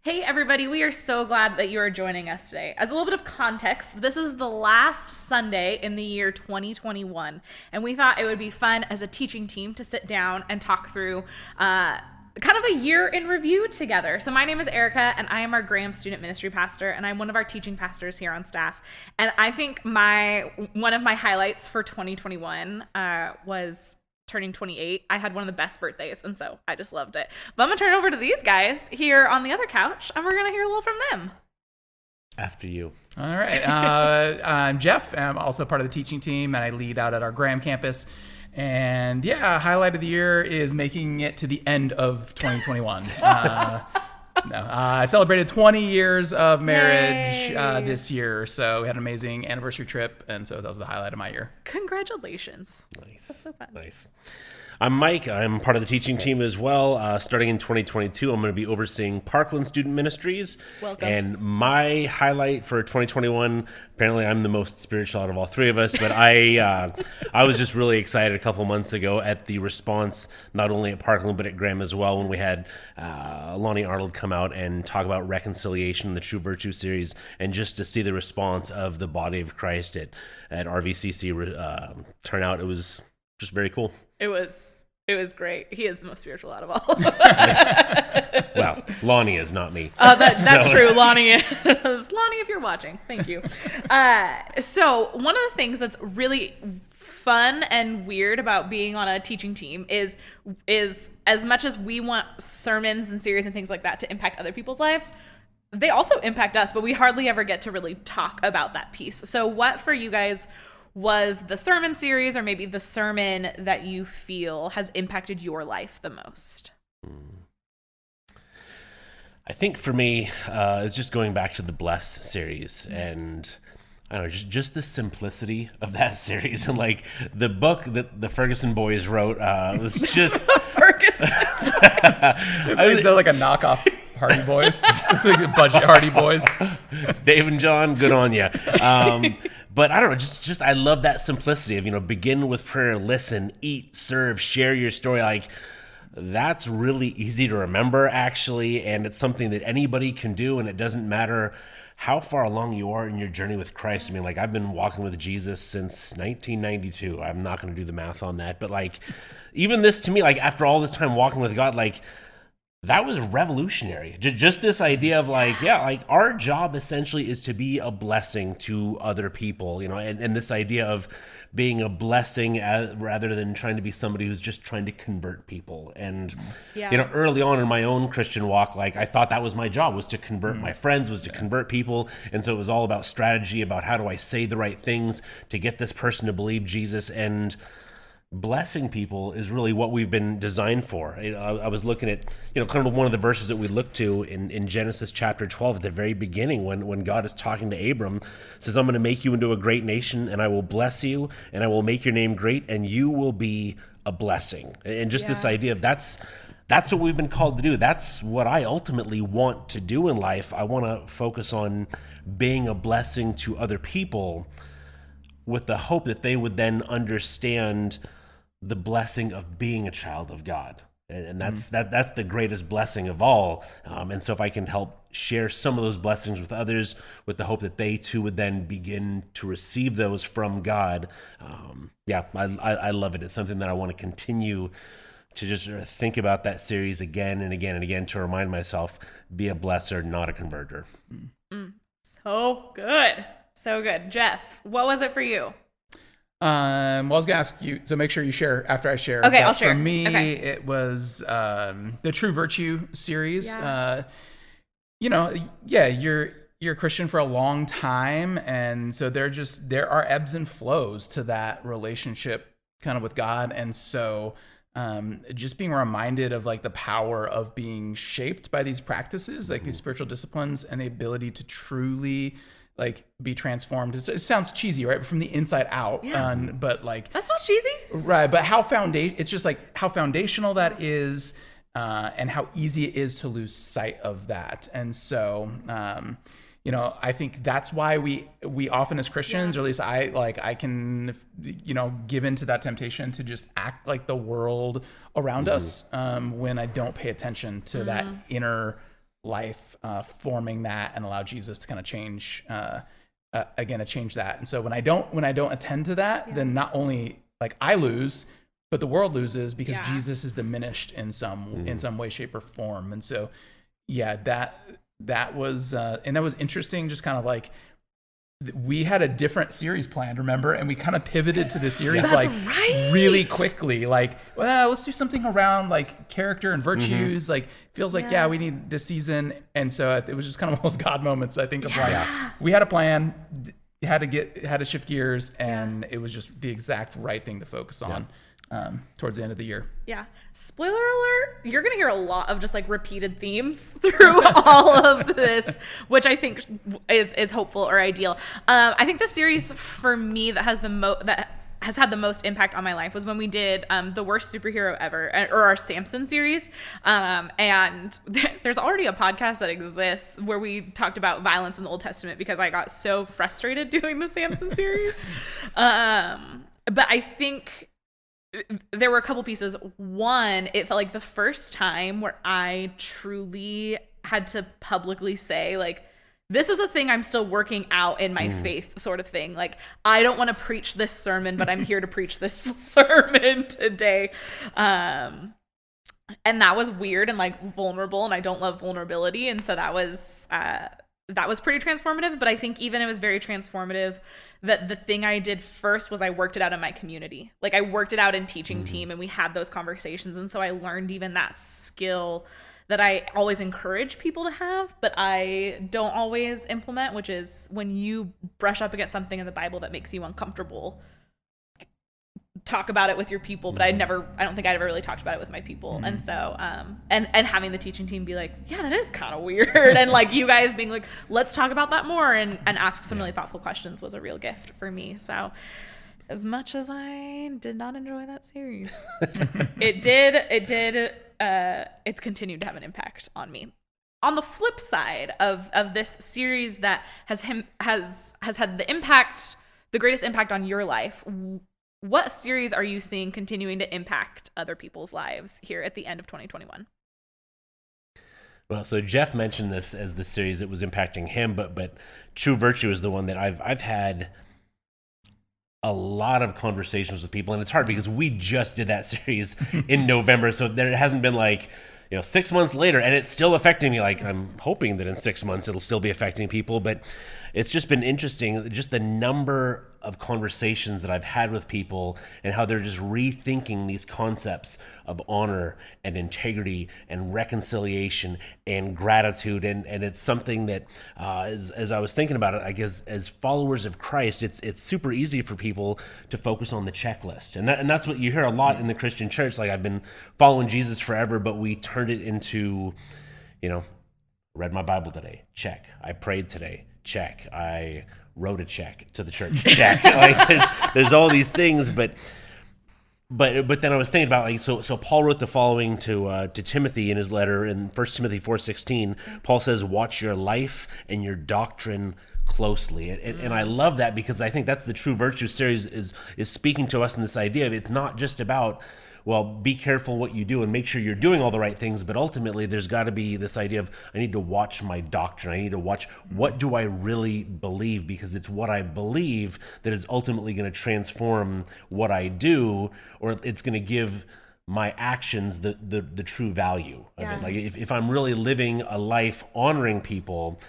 Hey everybody, we are so glad that you are joining us today. As a little bit of context, this is the last Sunday in the year 2021, and we thought it would be fun as a teaching team to sit down and talk through kind of a year in review together. So my name is Erica, and I am our Graham student ministry pastor, and I'm one of our teaching pastors here on staff. And I think one of my highlights for 2021 was turning 28. I had one of the best birthdays, and so I just loved it. But I'm gonna turn it over to these guys here on the other couch, and we're gonna hear a little from them. After you. All right. I'm Jeff. I'm also part of the teaching team, and I lead out at our Graham campus. And yeah, highlight of the year is making it to the end of 2021. I celebrated 20 years of marriage this year, so we had an amazing anniversary trip, and so that was the highlight of my year. Congratulations. Nice. That's so fun. Nice. I'm Mike. I'm part of the teaching team as well. Starting in 2022, I'm going to be overseeing Parkland Student Ministries. Welcome. And my highlight for 2021, apparently I'm the most spiritual out of all three of us, but I was just really excited a couple months ago at the response, not only at Parkland, but at Graham as well, when we had Lonnie Arnold come out and talk about reconciliation in the True Virtue series, and just to see the response of the body of Christ at RVCC turn out, it was just very cool. It was great. He is the most spiritual out of all. Well, Lonnie is, not me. That's true. Lonnie is. Lonnie, if you're watching, thank you. So one of the things that's really fun and weird about being on a teaching team is as much as we want sermons and series and things like that to impact other people's lives, they also impact us, but we hardly ever get to really talk about that piece. So what for you guys was the sermon series, or maybe the sermon that you feel has impacted your life the most? I think for me, it's just going back to the Bless series, and I don't know, just the simplicity of that series, and like the book that the Ferguson boys wrote was just Ferguson. Is that like a knockoff Hardy Boys? It's like the budget Hardy Boys. Dave and John, good on you. But I don't know, just I love that simplicity of, begin with prayer, listen, eat, serve, share your story. Like, that's really easy to remember, actually, and it's something that anybody can do, and it doesn't matter how far along you are in your journey with Christ. I mean, like, I've been walking with Jesus since 1992. I'm not going to do the math on that, but like, even this to me, like, after all this time walking with God, like, that was revolutionary. Just this idea of our job essentially is to be a blessing to other people, and this idea of being a blessing rather than trying to be somebody who's just trying to convert people. And, early on in my own Christian walk, like, I thought that was my job, was to convert my friends, was to convert people. And so it was all about strategy, about how do I say the right things to get this person to believe Jesus. And blessing people is really what we've been designed for. I was looking at, kind of one of the verses that we look to in Genesis chapter 12 at the very beginning when God is talking to Abram, says, I'm going to make you into a great nation, and I will bless you, and I will make your name great, and you will be a blessing. And just this idea of that's what we've been called to do. That's what I ultimately want to do in life. I want to focus on being a blessing to other people with the hope that they would then understand the blessing of being a child of God. And that's the greatest blessing of all. And so if I can help share some of those blessings with others with the hope that they too would then begin to receive those from God, I love it. It's something that I want to continue to just think about that series again and again and again to remind myself, be a blesser, not a converter. So good. So good. Jeff, what was it for you? I was going to ask you, so make sure you share after I share. Okay, I'll share. For me, okay. It was the True Virtue series. You're a Christian for a long time, and so there are ebbs and flows to that relationship kind of with God, and so just being reminded of like the power of being shaped by these practices, like these spiritual disciplines, and the ability to truly like be transformed. It sounds cheesy, right? But from the inside out. Yeah. But like that's not cheesy, right? But it's just like how foundational that is, and how easy it is to lose sight of that. And so, I think that's why we often as Christians, or at least I can, give into that temptation to just act like the world around us when I don't pay attention to that inner life forming that and allow Jesus to kind of change to change that. And so when I don't attend to that, then not only like I lose, but the world loses because Jesus is diminished in some way, shape, or form. And so that was interesting, just kind of like we had a different series planned, remember? And we kind of pivoted to the series really quickly. Like, well, let's do something around like character and virtues. Like, feels like, we need this season. And so it was just kind of those God moments, I think, of like, we had a plan, had to shift gears, and it was just the exact right thing to focus on towards the end of the year. Yeah. Spoiler alert, you're going to hear a lot of just like repeated themes through all of this, which I think is hopeful or ideal. I think the series for me that has had the most impact on my life was when we did the worst superhero ever, or our Samson series. And there's already a podcast that exists where we talked about violence in the Old Testament because I got so frustrated doing the Samson series. But I think there were a couple pieces. One, it felt like the first time where I truly had to publicly say, like, this is a thing I'm still working out in my faith, sort of thing. Like, I don't want to preach this sermon, but I'm here to preach this sermon today. And that was weird and like vulnerable, and I don't love vulnerability. And so that was pretty transformative. But I think even it was very transformative that the thing I did first was I worked it out in my community. Like, I worked it out in teaching team, and we had those conversations. And so I learned even that skill that I always encourage people to have, but I don't always implement, which is when you brush up against something in the Bible that makes you uncomfortable, talk about it with your people. But I don't think I'd ever really talked about it with my people. And so, and having the teaching team be like, yeah, that is kind of weird. And like you guys being like, let's talk about that more and ask some really thoughtful questions was a real gift for me. So as much as I did not enjoy that series, it's continued to have an impact on me. On the flip side of this series that has had the greatest impact on your life, what series are you seeing continuing to impact other people's lives here at the end of 2021? Well, so Jeff mentioned this as the series that was impacting him, but True Virtue is the one that I've had a lot of conversations with people, and it's hard because we just did that series in November, so there hasn't been like 6 months later and it's still affecting me. Like, I'm hoping that in 6 months it'll still be affecting people, but it's just been interesting, just the number of conversations that I've had with people and how they're just rethinking these concepts of honor and integrity and reconciliation and gratitude. And it's something that, as I was thinking about it, I guess as followers of Christ, it's super easy for people to focus on the checklist. And that's what you hear a lot in the Christian church. Like, I've been following Jesus forever, but we turned it into, read my Bible today, check. I prayed today, check. I wrote a check to the church, check. Like, there's all these things, but then I was thinking about, like, so Paul wrote the following to Timothy in his letter in 1 Timothy 4:16. Paul says, watch your life and your doctrine closely. And I love that because I think that's the True Virtue series is speaking to us in this idea of it's not just about, well, be careful what you do and make sure you're doing all the right things, but ultimately there's got to be this idea of I need to watch my doctrine. I need to watch what do I really believe, because it's what I believe that is ultimately going to transform what I do, or it's going to give my actions the true value of it. Like, if I'm really living a life honoring people,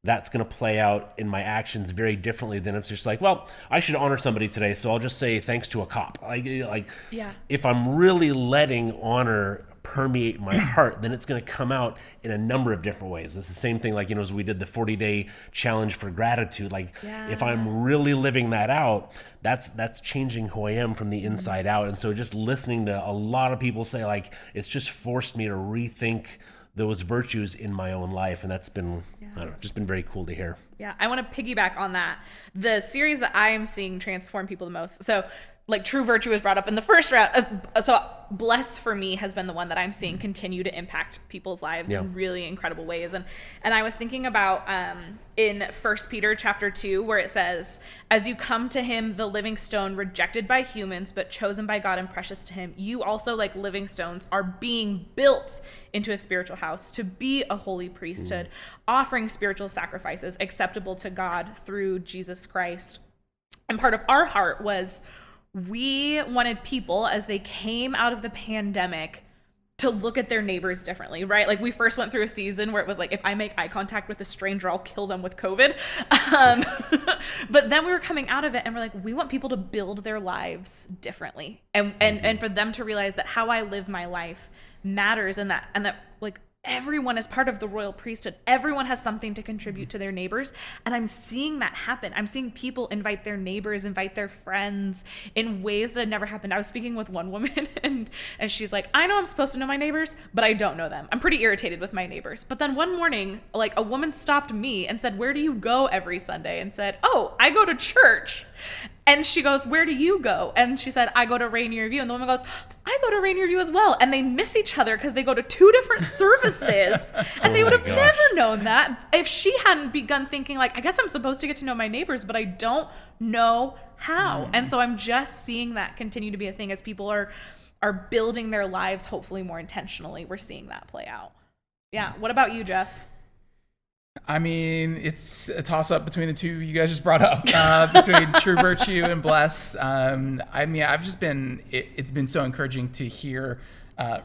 that's going to play out in my actions very differently than if it's just like, well, I should honor somebody today, so I'll just say thanks to a cop. If I'm really letting honor permeate my heart, then it's going to come out in a number of different ways. It's the same thing, like, as we did the 40-day challenge for gratitude. If I'm really living that out, that's changing who I am from the inside out. And so just listening to a lot of people say, like, it's just forced me to rethink those virtues in my own life. And that's been, I don't know, just been very cool to hear. Yeah, I want to piggyback on that. The series that I am seeing transform people the most. So like true virtue was brought up in the first round. So bless for me has been the one that I'm seeing continue to impact people's lives in really incredible ways. And I was thinking about in 1 Peter chapter 2, where it says, as you come to him, the living stone rejected by humans, but chosen by God and precious to him, you also, like living stones, are being built into a spiritual house to be a holy priesthood, offering spiritual sacrifices acceptable to God through Jesus Christ. And part of our heart was, we wanted people, as they came out of the pandemic, to look at their neighbors differently, right? Like we first went through a season where it was like, if I make eye contact with a stranger, I'll kill them with COVID. But then we were coming out of it and we're like, we want people to build their lives differently. And for them to realize that how I live my life matters, and that like everyone is part of the royal priesthood. Everyone has something to contribute to their neighbors. And I'm seeing that happen. I'm seeing people invite their neighbors, invite their friends in ways that had never happened. I was speaking with one woman and she's like, I know I'm supposed to know my neighbors, but I don't know them. I'm pretty irritated with my neighbors. But then one morning, like a woman stopped me and said, where do you go every Sunday? And said, oh, I go to church. And she goes, where do you go? And she said, I go to Rainier View. And the woman goes, I go to Rainier View as well. And they miss each other because they go to two different services. And they would have never known that if she hadn't begun thinking like, I guess I'm supposed to get to know my neighbors, but I don't know how. And so I'm just seeing that continue to be a thing as people are building their lives, hopefully more intentionally. We're seeing that play out. Yeah. What about you, Jeff? I mean, it's a toss-up between the two you guys just brought up, between true virtue and bless. I mean, it's been so encouraging to hear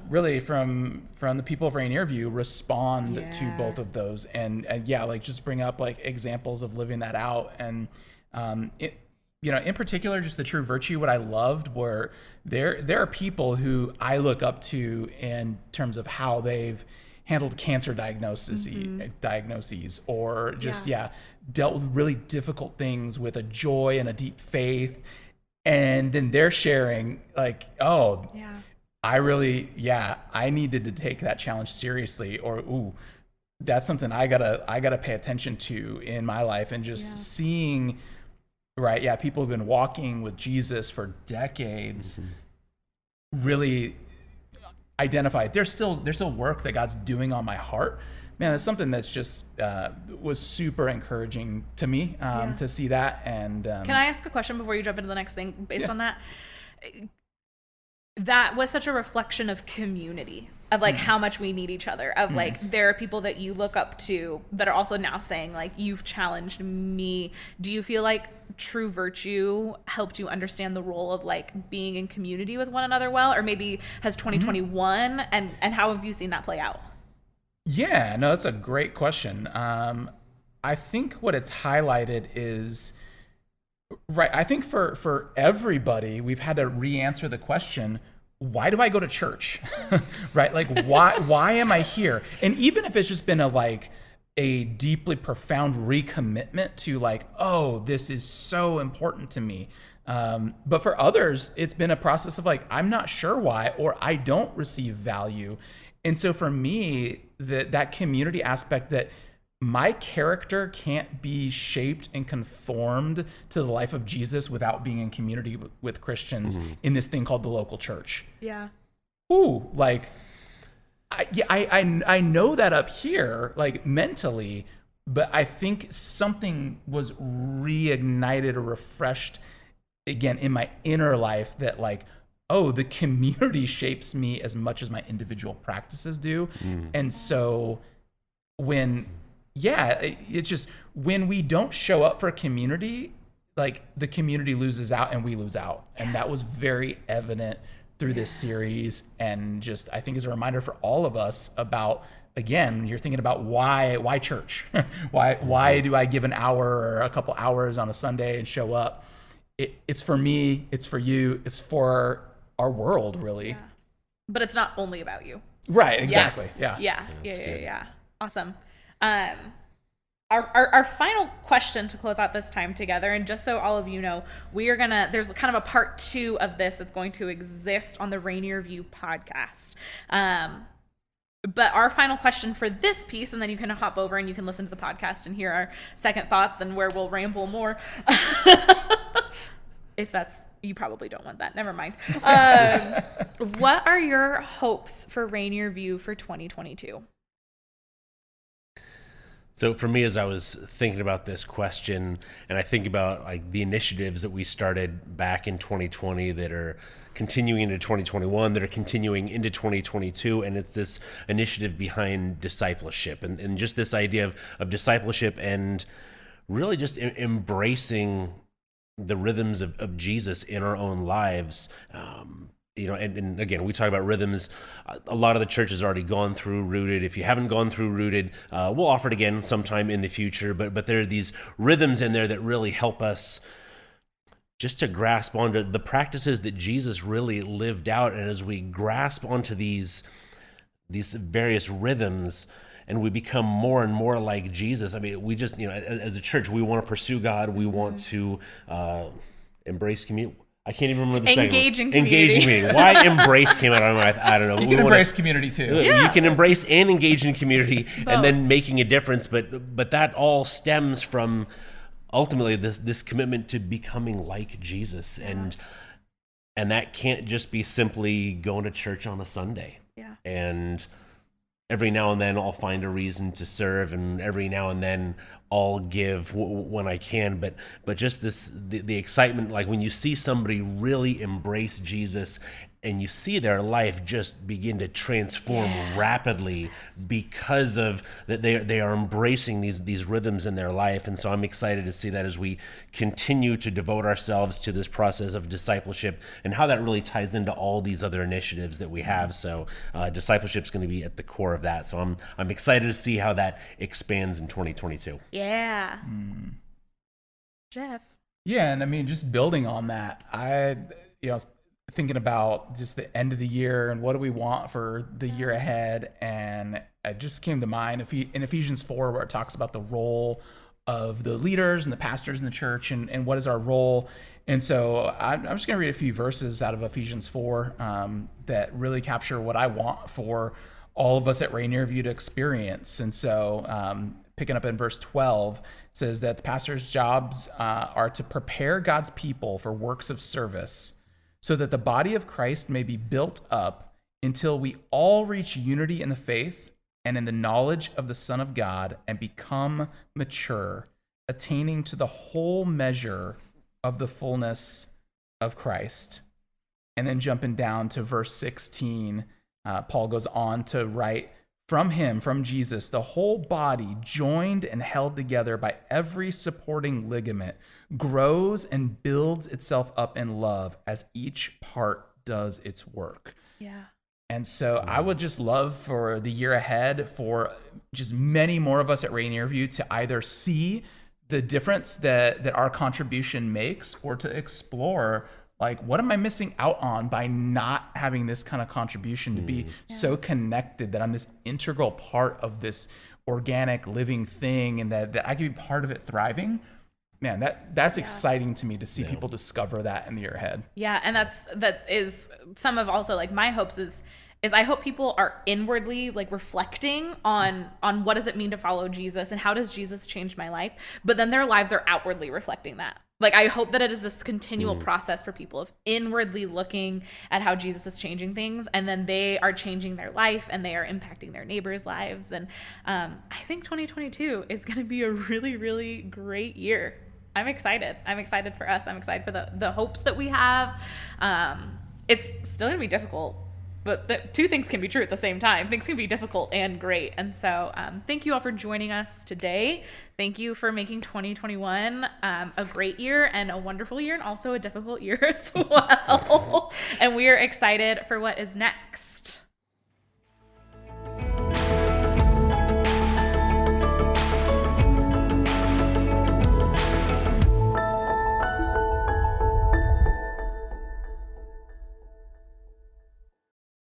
really from the people of Rainier View respond to both of those. And like just bring up like examples of living that out. And, in particular, just the true virtue, what I loved were there are people who I look up to in terms of how they've handled cancer diagnoses or just dealt with really difficult things with a joy and a deep faith, and then they're sharing like, I needed to take that challenge seriously, or that's something I gotta pay attention to in my life. And just seeing people have been walking with Jesus for decades, really identified there's still work that God's doing on my heart. Man, that's something that's just was super encouraging to me to see that. And can I ask a question before you jump into the next thing based on that? That was such a reflection of community, of like how much we need each other, of like there are people that you look up to that are also now saying like, you've challenged me. Do you feel like true virtue helped you understand the role of like being in community with one another well? Or maybe has 2021 and how have you seen that play out? Yeah, no, that's a great question. I think what it's highlighted is I think for everybody, we've had to re-answer the question, why do I go to church? Right? Like, why am I here? And even if it's just been a deeply profound recommitment to like, oh, this is so important to me. But for others, it's been a process of like, I'm not sure why, or I don't receive value. And so for me, that community aspect, that my character can't be shaped and conformed to the life of Jesus without being in community with Christians in this thing called the local church. Yeah. Ooh, like, I know that up here, like mentally, but I think something was reignited or refreshed again in my inner life that like, oh, the community shapes me as much as my individual practices do. And so it's just when we don't show up for a community, like the community loses out and we lose out. And that was very evident through this series, and just I think is a reminder for all of us about, again, you're thinking about why church? why do I give an hour or a couple hours on a Sunday and show up? It's for me, it's for you, it's for our world, really. Yeah. But it's not only about you. Right, exactly. Yeah. Awesome. Our final question to close out this time together, and just so all of you know, there's kind of a part 2 of this that's going to exist on the Rainier View podcast. But our final question for this piece, and then you can hop over and you can listen to the podcast and hear our second thoughts and where we'll ramble more. If that's, you probably don't want that. Never mind. What are your hopes for Rainier View for 2022? So for me, as I was thinking about this question, and I think about like the initiatives that we started back in 2020 that are continuing into 2021, that are continuing into 2022, and it's this initiative behind discipleship, and just this idea of discipleship, and really just embracing the rhythms of Jesus in our own lives. And again, we talk about rhythms. A lot of the church has already gone through Rooted. If you haven't gone through Rooted, we'll offer it again sometime in the future. But there are these rhythms in there that really help us just to grasp onto the practices that Jesus really lived out. And as we grasp onto these various rhythms, and we become more and more like Jesus. I mean, we just, as a church, we want to pursue God. We want to embrace community. I can't even remember the second Engage one. in community. Engage in community. Why embrace came out of my mouth? I don't know. You can embrace community too. You can embrace and engage in community, and then making a difference. But that all stems from ultimately this commitment to becoming like Jesus, and that can't just be simply going to church on a Sunday. Yeah. And every now and then I'll find a reason to serve, and every now and then I'll give when I can. But just the excitement, like when you see somebody really embrace Jesus and you see their life just begin to transform rapidly because of that they are embracing these rhythms in their life. And so I'm excited to see that as we continue to devote ourselves to this process of discipleship and how that really ties into all these other initiatives that we have. So discipleship is going to be at the core of that. So I'm excited to see how that expands in 2022. Yeah. Jeff. Yeah, and I mean, just building on that, thinking about just the end of the year and what do we want for the year ahead, and it just came to mind in Ephesians 4, where it talks about the role of the leaders and the pastors in the church, and what is our role. And so I'm just going to read a few verses out of Ephesians 4 that really capture what I want for all of us at Rainier View to experience. And so picking up in verse 12, says that the pastor's jobs are to prepare God's people for works of service, so that the body of Christ may be built up until we all reach unity in the faith and in the knowledge of the Son of God and become mature, attaining to the whole measure of the fullness of Christ. And then jumping down to verse 16, Paul goes on to write, from Jesus, the whole body, joined and held together by every supporting ligament, grows and builds itself up in love as each part does its work. Yeah. And so I would just love for the year ahead for just many more of us at Rainier View to either see the difference that our contribution makes, or to explore, like, what am I missing out on by not having this kind of contribution, to be so connected that I'm this integral part of this organic living thing, and that I can be part of it thriving. Man, that's exciting to me to see people discover that in the year ahead. Yeah, and that is some of also like my hopes is I hope people are inwardly like reflecting on what does it mean to follow Jesus and how does Jesus change my life, but then their lives are outwardly reflecting that. Like, I hope that it is this continual process for people of inwardly looking at how Jesus is changing things, and then they are changing their life and they are impacting their neighbors' lives. And I think 2022 is going to be a really, really great year. I'm excited. I'm excited for us. I'm excited for the hopes that we have. It's still going to be difficult, but the two things can be true at the same time. Things can be difficult and great. And so thank you all for joining us today. Thank you for making 2021 a great year and a wonderful year, and also a difficult year as well. And we are excited for what is next.